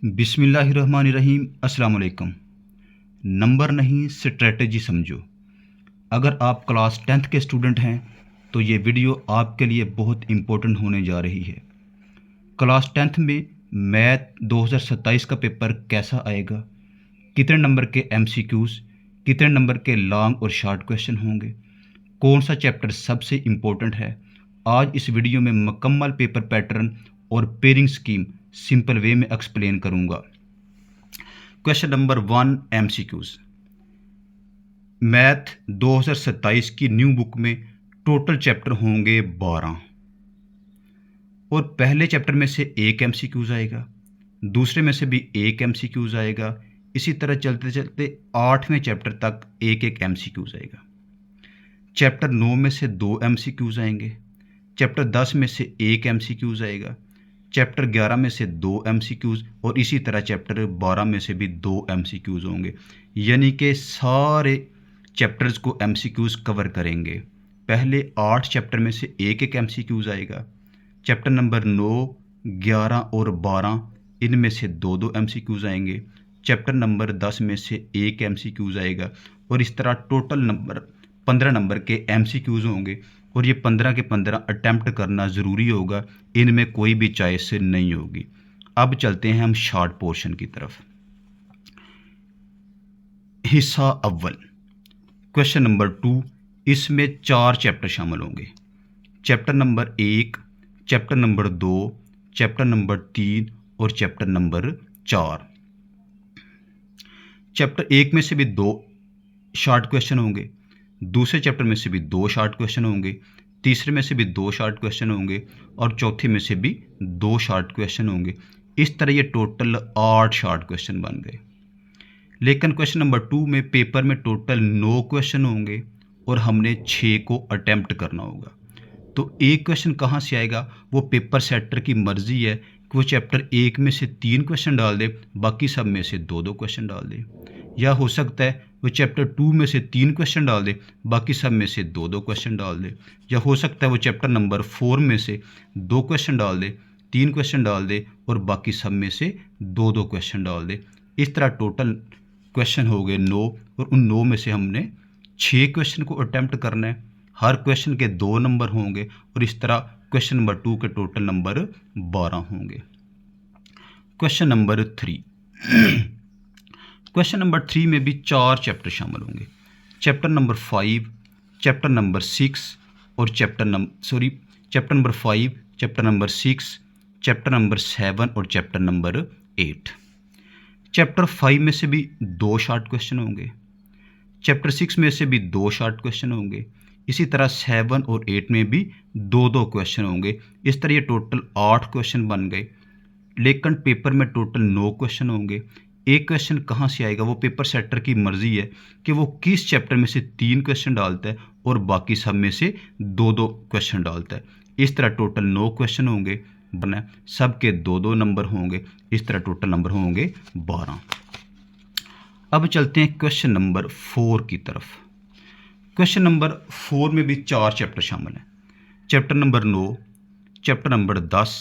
बिस्मिल्लाहिर्रहमानिर्रहीम। अस्सलाम वालेकुम। नंबर नहीं स्ट्रेटजी समझो। अगर आप क्लास 10th के स्टूडेंट हैं तो ये वीडियो आपके लिए बहुत इम्पोर्टेंट होने जा रही है। क्लास 10th में मैथ 2027 का पेपर कैसा आएगा, कितने नंबर के एमसीक्यूज़, कितने नंबर के लॉन्ग और शॉर्ट क्वेश्चन होंगे, कौन सा चैप्टर सबसे इम्पोर्टेंट है, आज इस वीडियो में मुकम्मल पेपर पैटर्न और पेयरिंग स्कीम सिंपल वे में एक्सप्लेन करूंगा। Question number 1 MCQs. मैथ 2027 की न्यू बुक में टोटल चैप्टर होंगे 12 और पहले चैप्टर में से एक एमसीक्यूज़ आएगा, दूसरे में से भी एक एमसीक्यूज़ आएगा, इसी तरह चलते चलते 8वें चैप्टर तक एक एक एमसीक्यूज़ आएगा। चैप्टर 9 में से 2 एमसीक्यूज़ आएंगे, चैप्टर 10 में से एक एमसीक्यूज़ आएगा, चैप्टर 11 में से 2 एमसीक्यूज़ और इसी तरह चैप्टर 12 में से भी 2 एमसीक्यूज़ होंगे। यानी कि सारे चैप्टर्स को एमसीक्यूज़ कवर करेंगे। पहले 8 चैप्टर में से एक एक एमसीक्यूज़ आएगा, चैप्टर नंबर 9, 11 और 12 इनमें से 2 एमसीक्यूज़ आएंगे, चैप्टर नंबर 10 में से एक एमसीक्यूज़ आएगा और इस तरह टोटल नंबर 15 नंबर के एमसीक्यूज़ होंगे और ये 15 के 15 अटैम्प्ट करना ज़रूरी होगा, इनमें कोई भी चॉइस नहीं होगी। अब चलते हैं हम शॉर्ट पोर्शन की तरफ। हिस्सा अव्वल क्वेश्चन नंबर 2, इसमें 4 चैप्टर शामिल होंगे। Chapter number 1, chapter number 2, chapter number 3 और चैप्टर नंबर 4। चैप्टर 1 में से भी 2 शॉर्ट क्वेश्चन होंगे, दूसरे चैप्टर में से भी 2 शॉर्ट क्वेश्चन होंगे, तीसरे में से भी 2 शॉर्ट क्वेश्चन होंगे और चौथे में से भी 2 शॉर्ट क्वेश्चन होंगे। इस तरह ये टोटल 8 शॉर्ट क्वेश्चन बन गए। लेकिन क्वेश्चन नंबर 2 में पेपर में टोटल 9 क्वेश्चन होंगे और हमने 6 को अटैम्प्ट करना होगा। तो एक क्वेश्चन कहाँ से आएगा, वो पेपर सेटर की मर्ज़ी है कि वो चैप्टर 1 में से 3 क्वेश्चन डाल दे, बाकी सब में से 2 क्वेश्चन डाल दे, या हो सकता है वो चैप्टर 2 में से 3 क्वेश्चन डाल दे, बाकी सब में से 2 क्वेश्चन डाल दे, या हो सकता है वो चैप्टर नंबर 4 में से 2 क्वेश्चन डाल दे, 3 क्वेश्चन डाल दे और बाकी सब में से 2 क्वेश्चन डाल दे। इस तरह टोटल क्वेश्चन हो गए 9 और उन 9 में से हमने 6 क्वेश्चन को अटैम्प्ट करना है। हर क्वेश्चन के 2 नंबर होंगे और इस तरह क्वेश्चन नंबर 2 के टोटल नंबर 12 होंगे। क्वेश्चन नंबर 3 क्वेश्चन नंबर 3 में भी 4 चैप्टर शामिल होंगे। चैप्टर नंबर 5, चैप्टर नंबर 6 और chapter number 5, chapter number 6, chapter number 7 और चैप्टर नंबर 8। चैप्टर 5 में से भी 2 शॉर्ट क्वेश्चन होंगे, चैप्टर 6 में से भी 2 शॉर्ट क्वेश्चन होंगे, इसी तरह 7 और 8 में भी 2 क्वेश्चन होंगे। इस तरह ये टोटल 8 क्वेश्चन बन गए। लेकिन पेपर में टोटल 9 क्वेश्चन होंगे। एक क्वेश्चन कहाँ से आएगा, वो पेपर सेटर की मर्ज़ी है कि वो किस चैप्टर में से 3 क्वेश्चन डालता है और बाकी सब में से 2 क्वेश्चन डालता है। इस तरह टोटल 9 क्वेश्चन होंगे, सब के 2 नंबर होंगे, इस तरह टोटल नंबर होंगे 12। अब चलते हैं क्वेश्चन नंबर 4 की तरफ। क्वेश्चन नंबर 4 में भी 4 चैप्टर शामिल हैं। Chapter number 9, chapter number 10,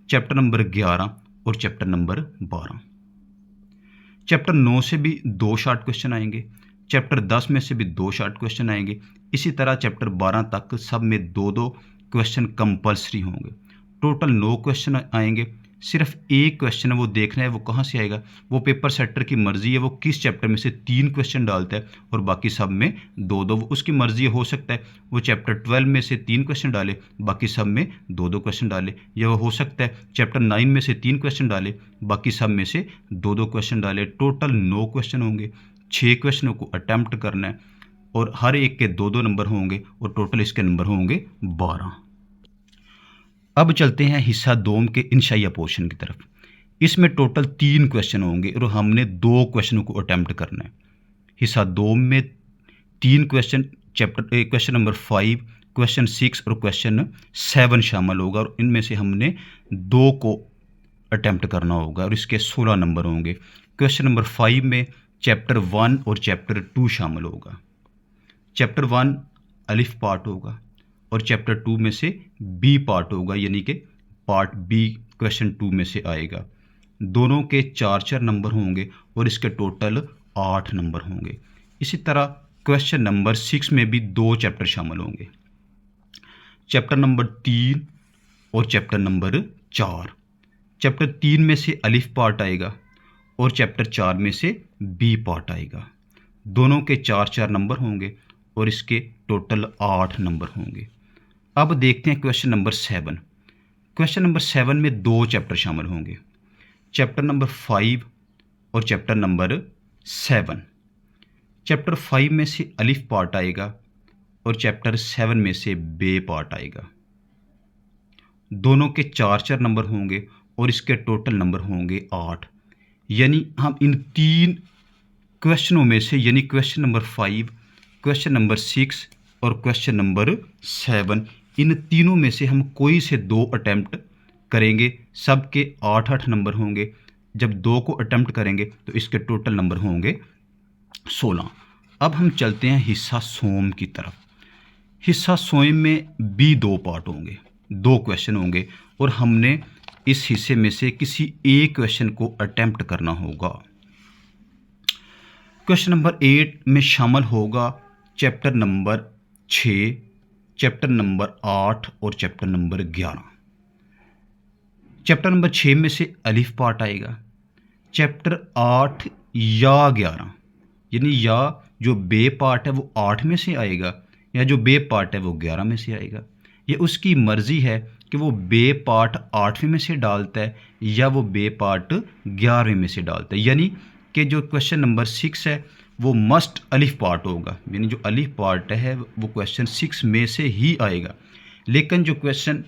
chapter number 11 और चैप्टर नंबर 12। चैप्टर 9 से भी 2 शॉर्ट क्वेश्चन आएंगे, चैप्टर 10 में से भी 2 शॉर्ट क्वेश्चन आएंगे, इसी तरह चैप्टर 12 तक सब में 2 क्वेश्चन कंपलसरी होंगे। टोटल 9 क्वेश्चन आएंगे। सिर्फ एक क्वेश्चन है वो देखना है वो कहाँ से आएगा, वो पेपर सेटर की मर्ज़ी है वो किस चैप्टर में से 3 क्वेश्चन डालता है और बाकी सब में 2 उसकी मर्ज़ी हो सकता है वो चैप्टर 12 में से 3 क्वेश्चन डाले, बाकी सब में 2 क्वेश्चन डाले, या वो हो सकता है चैप्टर 9 में से 3 क्वेश्चन डाले, बाकी सब में से 2 क्वेश्चन डाले। टोटल 9 क्वेश्चन होंगे, 6 क्वेश्चनों को अटैम्प्ट करना है और हर एक के 2 नंबर होंगे और टोटल इसके नंबर होंगे 12। अब चलते हैं हिस्सा 2 के इंशाइया पोर्शन की तरफ। इसमें टोटल 3 क्वेश्चन होंगे और हमने 2 क्वेश्चनों को अटैम्प्ट करना है। हिस्सा 2 में 3 क्वेश्चन, क्वेश्चन नंबर 5, क्वेश्चन 6 और क्वेश्चन 7 शामिल होगा और इनमें से हमने 2 को अटैम्प्ट करना होगा और इसके 16 नंबर होंगे। क्वेश्चन नंबर 5 में चैप्टर 1 और चैप्टर 2 शामिल होगा। चैप्टर 1 अलिफ पार्ट होगा और चैप्टर 2 में से बी पार्ट होगा, यानी कि पार्ट बी क्वेश्चन 2 में से आएगा। दोनों के 4 नंबर होंगे और इसके टोटल 8 नंबर होंगे। इसी तरह क्वेश्चन नंबर 6 में भी 2 चैप्टर शामिल होंगे, चैप्टर नंबर 3 और चैप्टर नंबर 4। चैप्टर 3 में से अलिफ पार्ट आएगा और चैप्टर 4 में से बी पार्ट आएगा। दोनों के 4 नंबर होंगे और इसके टोटल 8 नंबर होंगे। अब देखते हैं क्वेश्चन नंबर 7। क्वेश्चन नंबर 7 में 2 चैप्टर शामिल होंगे, चैप्टर नंबर 5 और चैप्टर नंबर 7। चैप्टर 5 में से अलिफ पार्ट आएगा और चैप्टर 7 में से बे पार्ट आएगा। दोनों के 4 नंबर होंगे और इसके टोटल नंबर होंगे 8। यानी हम इन 3 क्वेश्चनों में से, यानी क्वेश्चन नंबर 5, क्वेश्चन नंबर 6 और क्वेश्चन नंबर 7, इन तीनों में से हम कोई से 2 अटैम्प्ट करेंगे। सब के 8-8 नंबर होंगे। जब 2 को अटैम्प्ट करेंगे तो इसके टोटल नंबर होंगे 16। अब हम चलते हैं हिस्सा सोम की तरफ। हिस्सा सोम में भी 2 पार्ट होंगे, 2 क्वेश्चन होंगे और हमने इस हिस्से में से किसी एक क्वेश्चन को अटैम्प्ट करना होगा। क्वेश्चन नंबर 8 में शामिल होगा चैप्टर नंबर 6, चैप्टर नंबर 8 और चैप्टर नंबर 11। चैप्टर नंबर 6 में से अलिफ पार्ट आएगा, चैप्टर 8 या 11, यानी या जो बे पार्ट है वो 8 में से आएगा या जो बे पार्ट है वो 11 में से आएगा। ये उसकी मर्ज़ी है कि वो बे पार्ट 8वें में से डालता है या वो बे पार्ट 11वें में से डालता है। यानी कि जो क्वेश्चन नंबर 6 है वो मस्ट अलिफ पार्ट होगा, यानी जो अलिफ पार्ट है वो क्वेश्चन 6 में से ही आएगा। लेकिन जो क्वेश्चन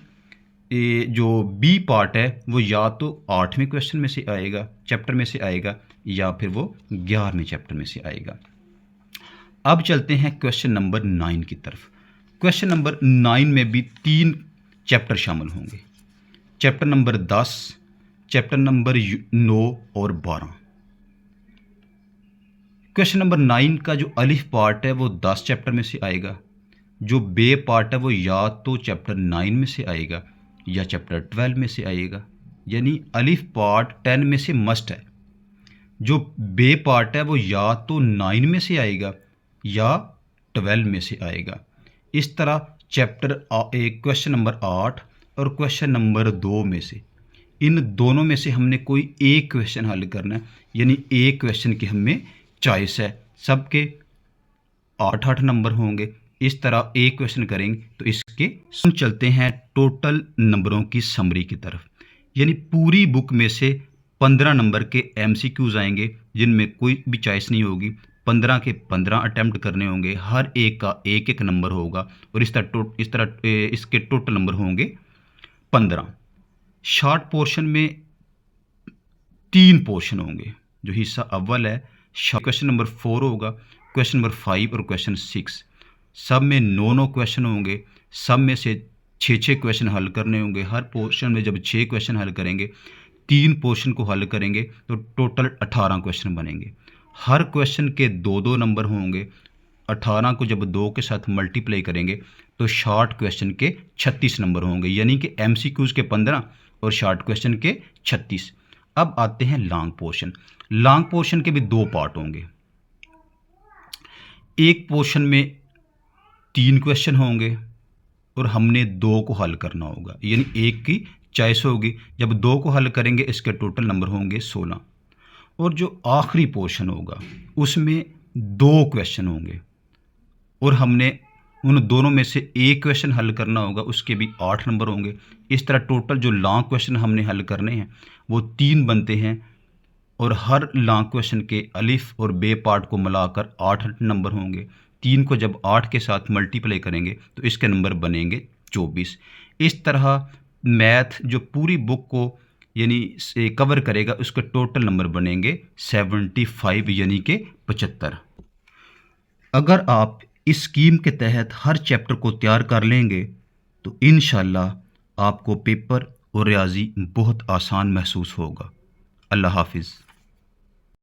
जो बी पार्ट है वो या तो 8वें क्वेश्चन में से आएगा, चैप्टर में से आएगा, या फिर वो 11वें चैप्टर में से आएगा। अब चलते हैं क्वेश्चन नंबर 9 की तरफ। क्वेश्चन नंबर 9 में भी 3 चैप्टर शामिल होंगे, चैप्टर नंबर 10, चैप्टर नंबर 9 और 12। क्वेश्चन नंबर 9 का जो अलिफ पार्ट है वो 10 चैप्टर में से आएगा, जो बे पार्ट है वो या तो चैप्टर 9 में से आएगा या चैप्टर 12 में से आएगा। यानी अलिफ पार्ट 10 में से मस्ट है, जो बे पार्ट है वो या तो 9 में से आएगा या 12 में से आएगा। इस तरह चैप्टर क्वेश्चन नंबर 8 और क्वेश्चन नंबर 2 में से, इन दोनों में से हमने कोई एक क्वेश्चन हल करना है, यानी एक क्वेश्चन की हमें चॉइस है। सबके 8-8 नंबर होंगे। इस तरह एक क्वेश्चन करेंगे तो इसके हम चलते हैं टोटल नंबरों की समरी की तरफ। यानी पूरी बुक में से 15 नंबर के MCQs आएंगे जिनमें कोई भी चॉइस नहीं होगी। 15 के 15 अटैम्प्ट करने होंगे, हर एक का एक एक नंबर होगा और इस तरह इसके टोटल नंबर होंगे 15। शॉर्ट पोर्शन में 3 पोर्शन होंगे। जो हिस्सा अव्वल है क्वेश्चन नंबर 4 होगा, क्वेश्चन नंबर 5 और क्वेश्चन 6। सब में 9 क्वेश्चन होंगे, सब में से 6 क्वेश्चन हल करने होंगे। हर पोर्शन में जब 6 क्वेश्चन हल करेंगे, 3 पोर्शन को हल करेंगे तो टोटल 18 क्वेश्चन बनेंगे। हर क्वेश्चन के 2-2 नंबर होंगे। 18 को जब 2 के साथ मल्टीप्लाई करेंगे तो शॉर्ट क्वेश्चन के 36 नंबर होंगे, यानी कि MCQs के 15 और शॉर्ट क्वेश्चन के 36। अब आते हैं लॉन्ग पोर्शन। लॉन्ग पोर्शन के भी 2 पार्ट होंगे। एक पोर्शन में 3 क्वेश्चन होंगे और हमने 2 को हल करना होगा, यानी एक की चॉइस होगी। जब 2 को हल करेंगे इसके टोटल नंबर होंगे 16। और जो आखिरी पोर्शन होगा उसमें 2 क्वेश्चन होंगे और हमने उन दोनों में से एक क्वेश्चन हल करना होगा, उसके भी 8 नंबर होंगे। इस तरह टोटल जो लॉन्ग क्वेश्चन हमने हल करने हैं वो 3 बनते हैं और हर लॉन्ग क्वेश्चन के अलिफ और बे पार्ट को मिलाकर 8 नंबर होंगे। 3 को जब 8 के साथ मल्टीप्लाई करेंगे तो इसके नंबर बनेंगे 24। इस तरह मैथ जो पूरी बुक को यानी कवर करेगा उसके टोटल नंबर बनेंगे 75, यानी कि 75। अगर आप इस स्कीम के तहत हर चैप्टर को तैयार कर लेंगे तो इंशाल्लाह आपको पेपर और रियाजी बहुत आसान महसूस होगा। अल्लाह हाफिज़।